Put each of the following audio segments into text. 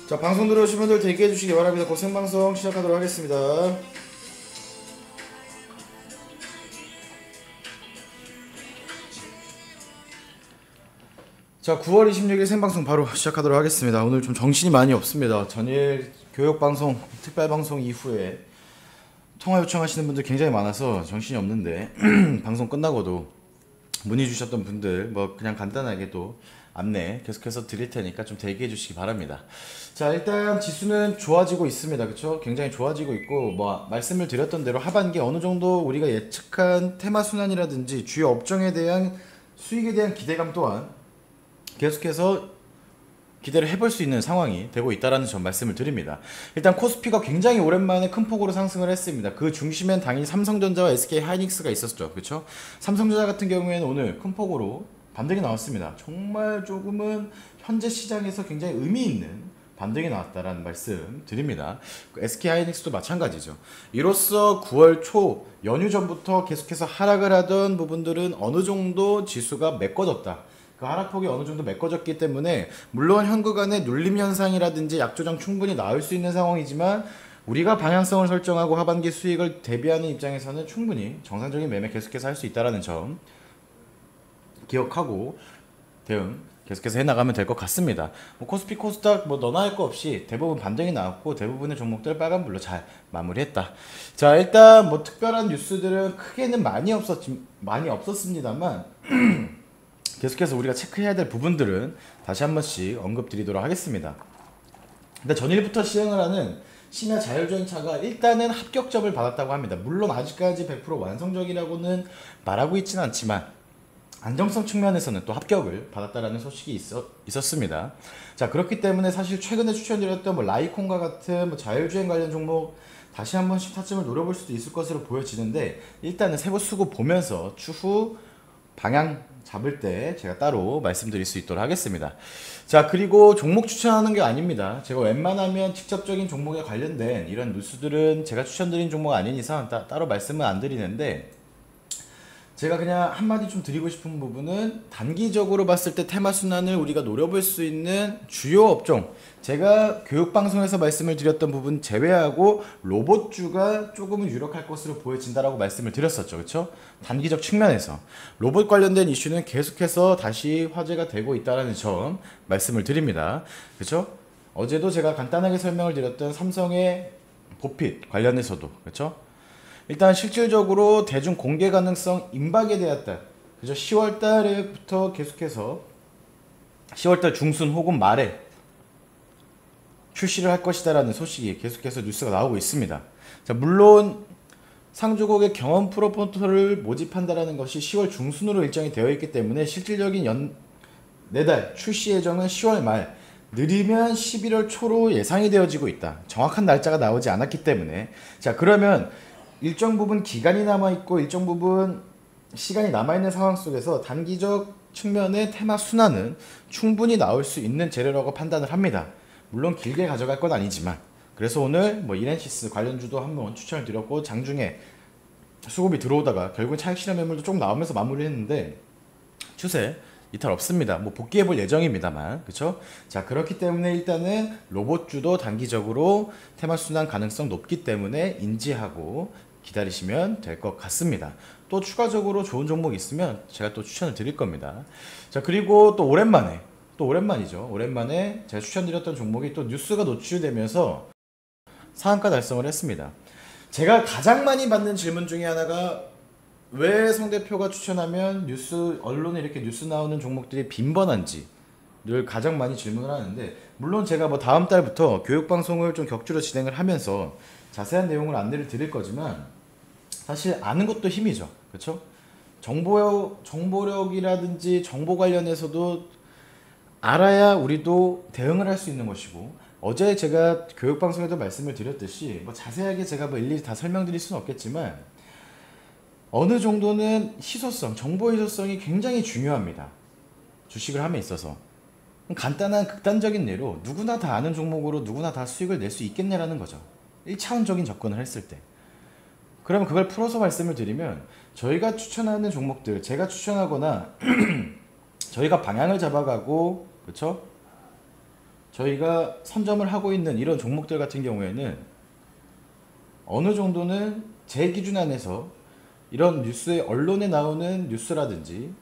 자, 방송 들어오신 분들 대기해 주시기 바랍니다. 곧 생방송 시작하도록 하겠습니다. 자, 9월 26일 생방송 바로 시작하도록 하겠습니다. 오늘 좀 정신이 많이 없습니다. 전일 교육방송, 특별방송 이후에 통화 요청하시는 분들 굉장히 많아서 정신이 없는데 방송 끝나고도 문의 주셨던 분들 뭐 그냥 간단하게 또 안내 계속해서 드릴 테니까 좀 대기해 주시기 바랍니다. 자, 일단 지수는 좋아지고 있습니다. 그쵸? 굉장히 좋아지고 있고, 뭐 말씀을 드렸던 대로 하반기 어느 정도 우리가 예측한 테마 순환이라든지 주요 업종에 대한 수익에 대한 기대감 또한 계속해서 기대를 해볼 수 있는 상황이 되고 있다는 점 말씀을 드립니다. 일단 코스피가 굉장히 오랜만에 큰 폭으로 상승을 했습니다. 그 중심엔 당연히 삼성전자와 SK하이닉스가 있었죠. 그렇죠? 삼성전자 같은 경우에는 오늘 큰 폭으로 반등이 나왔습니다. 정말 조금은 현재 시장에서 굉장히 의미 있는 반등이 나왔다라는 말씀 드립니다. SK하이닉스도 마찬가지죠. 이로써 9월 초 연휴 전부터 계속해서 하락을 하던 부분들은 어느 정도 지수가 메꿔졌다. 그 하락폭이 어느 정도 메꿔졌기 때문에 물론 현구 간의 눌림 현상이라든지 약조정 충분히 나올 수 있는 상황이지만 우리가 방향성을 설정하고 하반기 수익을 대비하는 입장에서는 충분히 정상적인 매매 계속해서 할 수 있다는 점 기억하고 대응 계속해서 해나가면 될 것 같습니다. 뭐 코스피 코스닥 뭐 너나 할 거 없이 대부분 반등이 나왔고 대부분의 종목들 빨간불로 잘 마무리했다. 자, 일단 뭐 특별한 뉴스들은 크게는 많이 없었습니다만 계속해서 우리가 체크해야 될 부분들은 다시 한 번씩 언급드리도록 하겠습니다. 근데 전일부터 시행을 하는 심야 자율주행차가 일단은 합격점을 받았다고 합니다. 물론 아직까지 100% 완성적이라고는 말하고 있지는 않지만 안정성 측면에서는 또 합격을 받았다라는 소식이 있었습니다. 자, 그렇기 때문에 사실 최근에 추천드렸던 뭐 라이콘과 같은 뭐 자율주행 관련 종목 다시 한 번씩 타점을 노려볼 수도 있을 것으로 보여지는데 일단은 세부 수급 보면서 추후 방향 잡을 때 제가 따로 말씀드릴 수 있도록 하겠습니다. 자, 그리고 종목 추천하는 게 아닙니다. 제가 웬만하면 직접적인 종목에 관련된 이런 뉴스들은 제가 추천드린 종목 아닌 이상 따로 말씀은 안 드리는데 제가 그냥 한마디 좀 드리고 싶은 부분은 단기적으로 봤을 때 테마 순환을 우리가 노려볼 수 있는 주요 업종, 제가 교육방송에서 말씀을 드렸던 부분 제외하고 로봇주가 조금은 유력할 것으로 보여진다라고 말씀을 드렸었죠. 그렇죠? 단기적 측면에서 로봇 관련된 이슈는 계속해서 다시 화제가 되고 있다는 점 말씀을 드립니다. 그렇죠? 어제도 제가 간단하게 설명을 드렸던 삼성의 보핏 관련해서도 그렇죠? 일단 실질적으로 대중 공개 가능성 임박에 대했다. 그죠? 10월 달에부터 계속해서 10월 달 중순 혹은 말에 출시를 할 것이다라는 소식이 계속해서 뉴스가 나오고 있습니다. 자, 물론 상주국의 경험 프로포터를 모집한다라는 것이 10월 중순으로 일정이 되어 있기 때문에 실질적인 내달 출시 예정은 10월 말, 느리면 11월 초로 예상이 되어지고 있다. 정확한 날짜가 나오지 않았기 때문에. 자, 그러면 일정 부분 기간이 남아있고 일정 부분 시간이 남아있는 상황 속에서 단기적 측면의 테마 순환은 충분히 나올 수 있는 재료라고 판단을 합니다. 물론 길게 가져갈 건 아니지만 그래서 오늘 뭐 이렌시스 관련주도 한번 추천을 드렸고 장중에 수급이 들어오다가 결국은 차익 실현 매물도 좀 나오면서 마무리했는데 추세 이탈 없습니다. 뭐 복귀해 볼 예정입니다만, 그쵸? 자, 그렇기 때문에 일단은 로봇주도 단기적으로 테마 순환 가능성 높기 때문에 인지하고 기다리시면 될 것 같습니다. 또 추가적으로 좋은 종목 있으면 제가 또 추천을 드릴 겁니다. 자, 그리고 또 오랜만이죠. 오랜만에 제가 추천드렸던 종목이 또 뉴스가 노출되면서 상한가 달성을 했습니다. 제가 가장 많이 받는 질문 중에 하나가 왜 성 대표가 추천하면 언론에 이렇게 뉴스 나오는 종목들이 빈번한지를 가장 많이 질문을 하는데, 물론 제가 뭐 다음 달부터 교육방송을 좀 격주로 진행을 하면서 자세한 내용을 안내를 드릴 거지만 사실 아는 것도 힘이죠. 그렇죠? 정보력이라든지 정보 관련해서도 알아야 우리도 대응을 할 수 있는 것이고, 어제 제가 교육방송에도 말씀을 드렸듯이 뭐 자세하게 제가 뭐 일일이 다 설명드릴 수는 없겠지만 어느 정도는 희소성, 정보 희소성이 굉장히 중요합니다. 주식을 함에 있어서. 간단한 극단적인 예로 누구나 다 아는 종목으로 누구나 다 수익을 낼 수 있겠냐라는 거죠. 1차원적인 접근을 했을 때. 그러면 그걸 풀어서 말씀을 드리면 저희가 추천하는 종목들, 제가 추천하거나 저희가 방향을 잡아가고, 그렇죠? 저희가 선점을 하고 있는 이런 종목들 같은 경우에는 어느 정도는 제 기준 안에서 이런 뉴스에 언론에 나오는 뉴스라든지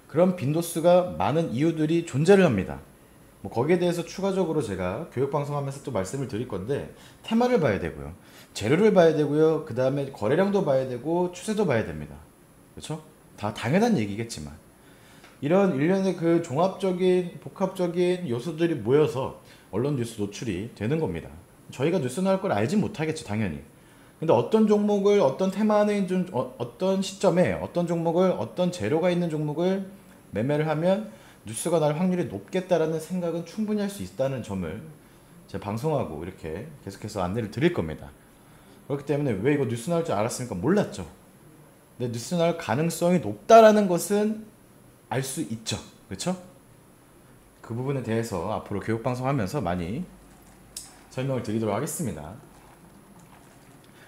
그런 빈도수가 많은 이유들이 존재를 합니다. 뭐 거기에 대해서 추가적으로 제가 교육방송하면서 또 말씀을 드릴 건데, 테마를 봐야 되고요, 재료를 봐야 되고요, 그 다음에 거래량도 봐야 되고 추세도 봐야 됩니다. 그렇죠? 다 당연한 얘기겠지만 이런 일련의 그 종합적인 복합적인 요소들이 모여서 언론 뉴스 노출이 되는 겁니다. 저희가 뉴스 나올 걸 알진 못하겠죠, 당연히. 근데 어떤 종목을 어떤 테마 안에 좀 어떤 시점에 어떤 종목을 어떤 재료가 있는 종목을 매매를 하면 뉴스가 날 확률이 높겠다라는 생각은 충분히 할 수 있다는 점을 제가 방송하고 이렇게 계속해서 안내를 드릴 겁니다. 그렇기 때문에 왜 이거 뉴스 나올 줄 알았습니까? 몰랐죠. 근데 뉴스 나올 가능성이 높다라는 것은 알 수 있죠. 그렇죠? 그 부분에 대해서 앞으로 교육방송하면서 많이 설명을 드리도록 하겠습니다.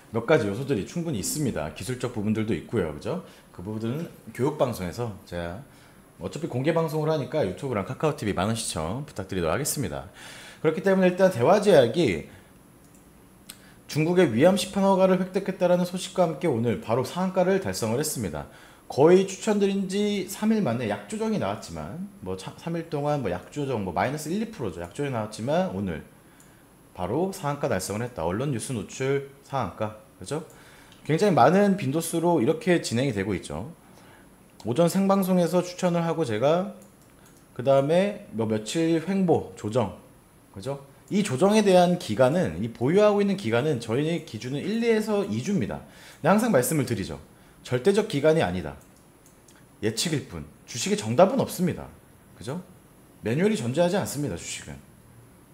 몇 가지 요소들이 충분히 있습니다. 기술적 부분들도 있고요. 그죠? 그 부분들은 교육방송에서 제가 어차피 공개방송을 하니까 유튜브랑 카카오TV 많은 시청 부탁드리도록 하겠습니다. 그렇기 때문에 일단 대화제약이 중국의 위암 시판 허가를 획득했다라는 소식과 함께 오늘 바로 상한가를 달성을 했습니다. 거의 추천드린 지 3일 만에 약조정이 나왔지만, 뭐 3일 동안 뭐 약조정 뭐 마이너스 1, 2%죠. 약조정이 나왔지만 오늘 바로 상한가 달성을 했다. 언론 뉴스 노출 상한가. 그죠? 굉장히 많은 빈도수로 이렇게 진행이 되고 있죠. 오전 생방송에서 추천을 하고 제가 그 다음에 며칠 횡보 조정. 그죠? 이 조정에 대한 기간은, 이 보유하고 있는 기간은 저희 기준은 1, 2에서 2주입니다. 항상 말씀을 드리죠. 절대적 기간이 아니다. 예측일 뿐. 주식에 정답은 없습니다. 그죠? 매뉴얼이 존재하지 않습니다. 주식은.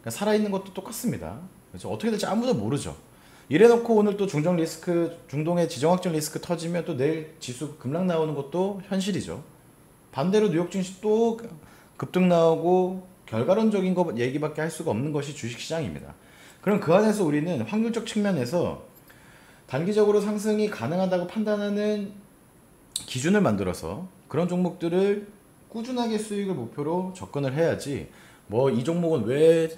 그러니까 살아있는 것도 똑같습니다. 그죠? 어떻게 될지 아무도 모르죠. 이래놓고 오늘 또 중정 리스크, 중동의 지정학적 리스크 터지면 또 내일 지수 급락 나오는 것도 현실이죠. 반대로 뉴욕 증시 또 급등 나오고 결과론적인 거 얘기밖에 할 수가 없는 것이 주식시장입니다. 그럼 그 안에서 우리는 확률적 측면에서 단기적으로 상승이 가능하다고 판단하는 기준을 만들어서 그런 종목들을 꾸준하게 수익을 목표로 접근을 해야지, 뭐 이 종목은 왜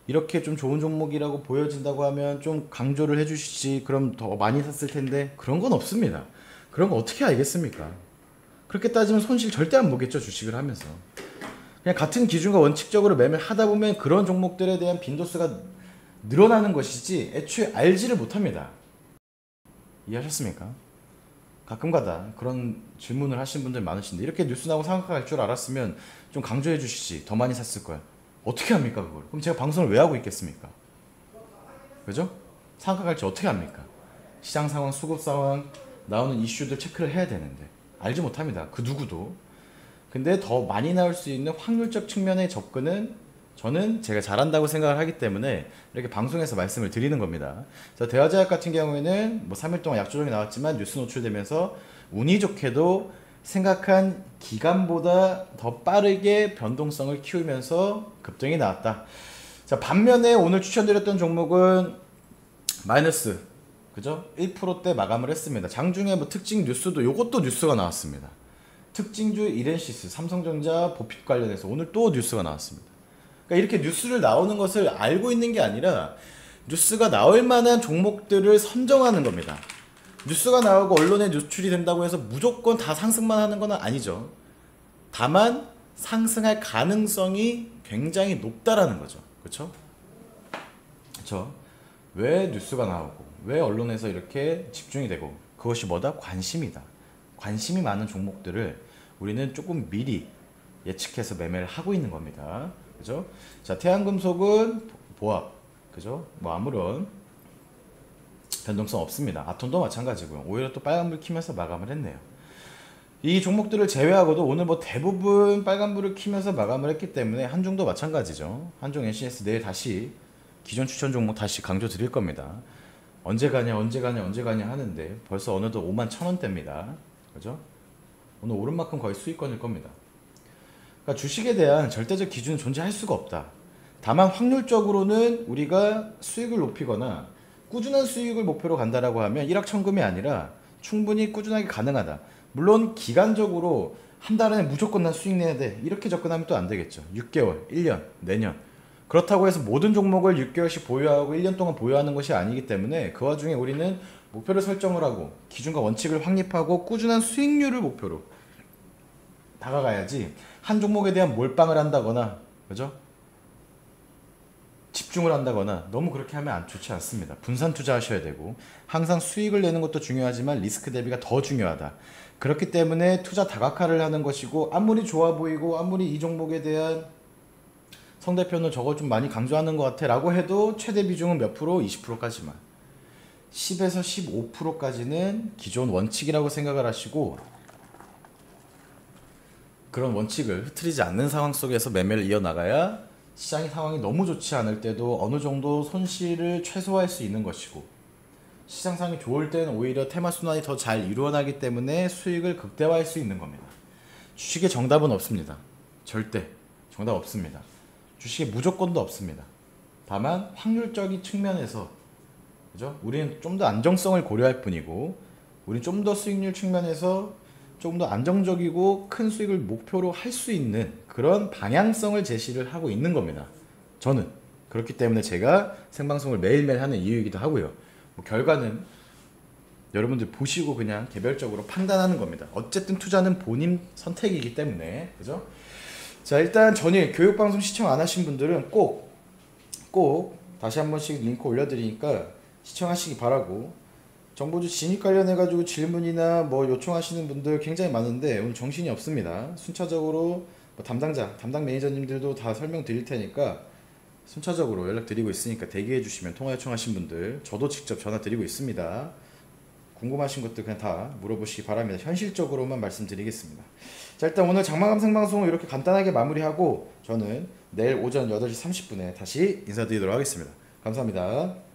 이렇게 좀 좋은 종목이라고 보여진다고 하면 좀 강조를 해주시지, 그럼 더 많이 샀을 텐데, 그런 건 없습니다. 그런 거 어떻게 알겠습니까? 그렇게 따지면 손실 절대 안 보겠죠, 주식을 하면서. 그냥 같은 기준과 원칙적으로 매매를 하다 보면 그런 종목들에 대한 빈도수가 늘어나는 것이지 애초에 알지를 못합니다. 이해하셨습니까? 가끔가다 그런 질문을 하신 분들 많으신데, 이렇게 뉴스 나오고 상한가 갈 줄 알았으면 좀 강조해 주시지, 더 많이 샀을 거야. 어떻게 합니까 그걸? 그럼 제가 방송을 왜 하고 있겠습니까? 그죠? 상한가 갈지 어떻게 합니까? 시장 상황, 수급 상황, 나오는 이슈들 체크를 해야 되는데 알지 못합니다. 그 누구도. 근데 더 많이 나올 수 있는 확률적 측면의 접근은 저는 제가 잘한다고 생각을 하기 때문에 이렇게 방송에서 말씀을 드리는 겁니다. 자, 대화제약 같은 경우에는 뭐 3일 동안 약조정이 나왔지만 뉴스 노출되면서 운이 좋게도 생각한 기간보다 더 빠르게 변동성을 키우면서 급등이 나왔다. 자, 반면에 오늘 추천드렸던 종목은 마이너스, 그죠? 1%대 마감을 했습니다. 장중에 뭐 특징 뉴스도, 요것도 뉴스가 나왔습니다. 특징주 이렌시스, 삼성전자 보핏 관련해서 오늘 또 뉴스가 나왔습니다. 그러니까 이렇게 뉴스를 나오는 것을 알고 있는 게 아니라 뉴스가 나올 만한 종목들을 선정하는 겁니다. 뉴스가 나오고 언론에 노출이 된다고 해서 무조건 다 상승만 하는 건 아니죠. 다만 상승할 가능성이 굉장히 높다라는 거죠. 그렇죠? 그렇죠? 왜 뉴스가 나오고 왜 언론에서 이렇게 집중이 되고, 그것이 뭐다? 관심이다. 관심이 많은 종목들을 우리는 조금 미리 예측해서 매매를 하고 있는 겁니다. 그죠? 자, 태양금속은 보합, 그죠? 뭐 아무런 변동성 없습니다. 아톰도 마찬가지고요. 오히려 또 빨간불 키면서 마감을 했네요. 이 종목들을 제외하고도 오늘 뭐 대부분 빨간불을 키면서 마감을 했기 때문에 한중도 마찬가지죠. 한중 NCS 내일 다시 기존 추천 종목 다시 강조 드릴 겁니다. 언제 가냐 언제 가냐 언제 가냐 하는데 벌써 어느덧 51,000원대입니다. 그죠? 오늘 오른 만큼 거의 수익권일 겁니다. 그러니까 주식에 대한 절대적 기준은 존재할 수가 없다. 다만 확률적으로는 우리가 수익을 높이거나 꾸준한 수익을 목표로 간다라고 하면 일확천금이 아니라 충분히 꾸준하게 가능하다. 물론 기간적으로 한 달 안에 무조건 난 수익 내야 돼, 이렇게 접근하면 또 안 되겠죠. 6개월, 1년, 내년. 그렇다고 해서 모든 종목을 6개월씩 보유하고 1년 동안 보유하는 것이 아니기 때문에 그 와중에 우리는 목표를 설정을 하고 기준과 원칙을 확립하고 꾸준한 수익률을 목표로 다가가야지 한 종목에 대한 몰빵을 한다거나 그죠? 집중을 한다거나 너무 그렇게 하면 좋지 않습니다. 분산 투자하셔야 되고 항상 수익을 내는 것도 중요하지만 리스크 대비가 더 중요하다. 그렇기 때문에 투자 다각화를 하는 것이고 아무리 좋아 보이고 아무리 이 종목에 대한 성 대표는 저거 좀 많이 강조하는 것 같아 라고 해도 최대 비중은 몇 프로? 20%까지만 10에서 15%까지는 기존 원칙이라고 생각을 하시고 그런 원칙을 흐트리지 않는 상황 속에서 매매를 이어나가야 시장의 상황이 너무 좋지 않을 때도 어느 정도 손실을 최소화할 수 있는 것이고 시장 상황이 좋을 때는 오히려 테마 순환이 더 잘 이루어나기 때문에 수익을 극대화할 수 있는 겁니다. 주식에 정답은 없습니다. 절대 정답 없습니다. 주식에 무조건도 없습니다. 다만 확률적인 측면에서 그죠? 우리는 좀 더 안정성을 고려할 뿐이고 우리는 좀 더 수익률 측면에서 좀 더 안정적이고 큰 수익을 목표로 할 수 있는 그런 방향성을 제시를 하고 있는 겁니다. 저는 그렇기 때문에 제가 생방송을 매일매일 하는 이유이기도 하고요. 뭐 결과는 여러분들 보시고 그냥 개별적으로 판단하는 겁니다. 어쨌든 투자는 본인 선택이기 때문에 그죠? 자 일단 전일 교육방송 시청 안 하신 분들은 꼭 다시 한 번씩 링크 올려드리니까 시청하시기 바라고 정보주 진입 관련해가지고 질문이나 뭐 요청하시는 분들 굉장히 많은데 오늘 정신이 없습니다. 순차적으로 뭐 담당 매니저님들도 다 설명드릴 테니까 순차적으로 연락드리고 있으니까 대기해 주시면 통화 요청하신 분들 저도 직접 전화 드리고 있습니다. 궁금하신 것들 그냥 다 물어보시기 바랍니다. 현실적으로만 말씀드리겠습니다. 자 일단 오늘 장마감 생방송 이렇게 간단하게 마무리하고 저는 내일 오전 8시 30분에 다시 인사드리도록 하겠습니다. 감사합니다.